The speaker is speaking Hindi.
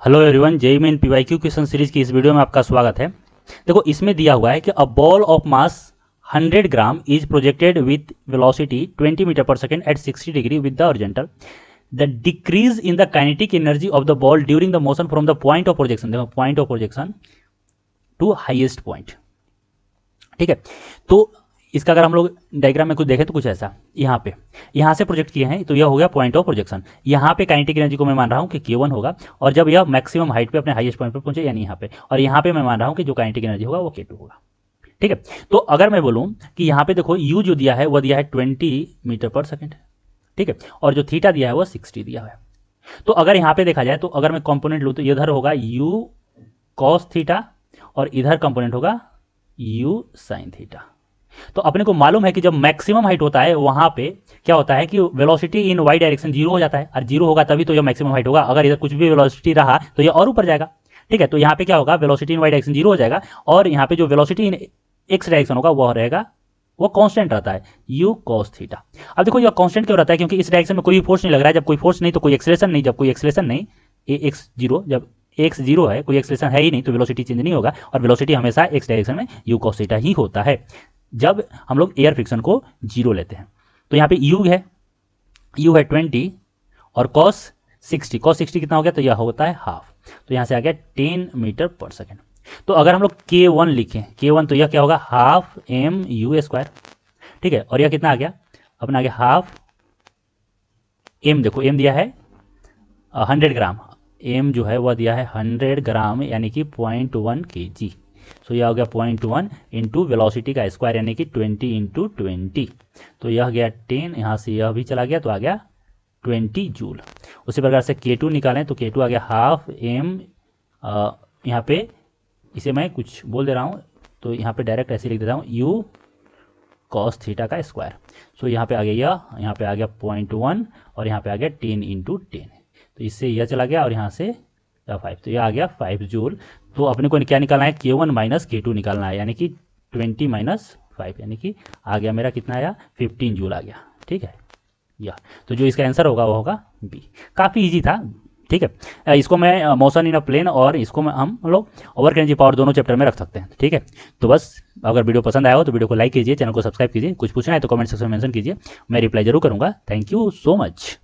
Hello everyone, JEE main PYQ question series की इस वीडियो में आपका स्वागत है। देखो, इसमें दिया हुआ है कि a ball of mass 100 gram is projected with velocity 20 meter पर second at 60 degree with the horizontal. The decrease in the kinetic energy of the ball during the motion from the point of projection, देखो point of projection to highest point. ठीक है, तो इसका अगर हम लोग डायग्राम में कुछ देखें तो कुछ ऐसा, यहाँ से प्रोजेक्ट किए हैं तो यह हो गया पॉइंट ऑफ प्रोजेक्शन। यहाँ पे काइनेटिक एनर्जी को मैं मान रहा हूँ कि K1 होगा, और जब यह मैक्सिमम हाइट पे अपने हाईएस्ट पॉइंट पे पहुंचे यानी यहाँ पे, और यहाँ पे मैं मान रहा हूँ कि जो काइनेटिक एनर्जी होगा वो K2 होगा। ठीक है, तो अगर मैं बोलूँ कि यहाँ पे देखो U जो दिया है वह दिया है 20 मीटर पर सेकेंड। ठीक है, और जो थीटा दिया है वह 60 दिया है। तो अगर यहाँ पे देखा जाए तो अगर मैं कॉम्पोनेंट लूँ तो इधर होगा U कॉस थीटा और इधर कंपोनेंट होगा U साइन थीटा। तो अपने को मालूम है कि जब मैक्सिमम हाइट होता है वहां पे क्या होता है कि velocity in Y direction zero हो जाता है, और जीरो होगा तभी तो यह मैक्सिमम हाइट होगा। अगर इधर कुछ भी वेलोसिटी रहा तो यह और ऊपर जाएगा। ठीक है, तो यहाँ पे क्या होगा, velocity in Y direction zero हो जाएगा, और यहाँ पे जो वेलोसिटी इन एक्स डायरेक्शन होगा वह रहेगा, वो कांस्टेंट रहता है u cos थीटा। अब देखो यह कांस्टेंट क्यों रहता है, क्योंकि इस डायरेक्शन में कोई फोर्स नहीं लग रहा है। जब कोई फोर्स नहीं तो कोई एक्सेलरेशन नहीं, जब कोई एक्सेलरेशन नहीं x जीरो, जब x जीरो है, कोई एक्सेलरेशन है ही नहीं, तो वेलोसिटी चेंज नहीं होगा, और वेलोसिटी हमेशा x डायरेक्शन में u cos थीटा ही होता है जब हम लोग एयर फ्रिक्शन को जीरो लेते हैं। तो यहाँ पे u है 20 और cos 60 कितना हो गया, तो यह होता है हाफ। तो यहाँ से आ गया 10 मीटर पर सेकेंड। तो अगर हम लोग K1 लिखें, K1 तो यह क्या होगा, हाफ एम यू स्क्वायर। ठीक है, और यह कितना आ गया, अपना आ गया हाफ एम। देखो एम दिया है 100 ग्राम, एम जो है वह दिया है 100 ग्राम यानी कि 0.1 kg। सो यह हो गया 0.1 इंटू वेलोसिटी का स्क्वायर यानी कि 20 इंटू 20। तो यह गया 10, यहाँ से यह भी चला गया तो आ गया 20 जूल। उसी प्रकार से K2 निकालें तो K2 आ गया हाफ एम, यहाँ पे इसे मैं कुछ बोल दे रहा हूँ तो यहाँ पे डायरेक्ट ऐसे लिख देता हूँ u cos थीटा का स्क्वायर। सो यहाँ पे आ गया यह, यहाँ पे आ गया 0.1 और यहाँ पे आ गया 10 इंटू 10। तो इससे यह चला गया और यहाँ से 5, तो यह आ गया 5 जूल। तो अपने को क्या निकालना है, K1 माइनस K2 निकालना है, यानी कि 20 माइनस 5 यानी कि आ गया मेरा कितना आया, 15 जूल आ गया। ठीक है, यह तो जो इसका आंसर होगा वो होगा बी। काफ़ी इजी था। ठीक है, इसको मैं मोशन इन अ प्लेन और इसको हम लोग वर्क एनर्जी पावर दोनों चैप्टर में रख सकते हैं। ठीक है, तो बस अगर वीडियो पसंद आया हो तो वीडियो को लाइक कीजिए, चैनल को सब्सक्राइब कीजिए, कुछ पूछना है तो कमेंट सेक्शन में मेंशन कीजिए, मैं रिप्लाई जरूर करूंगा। Thank you so much.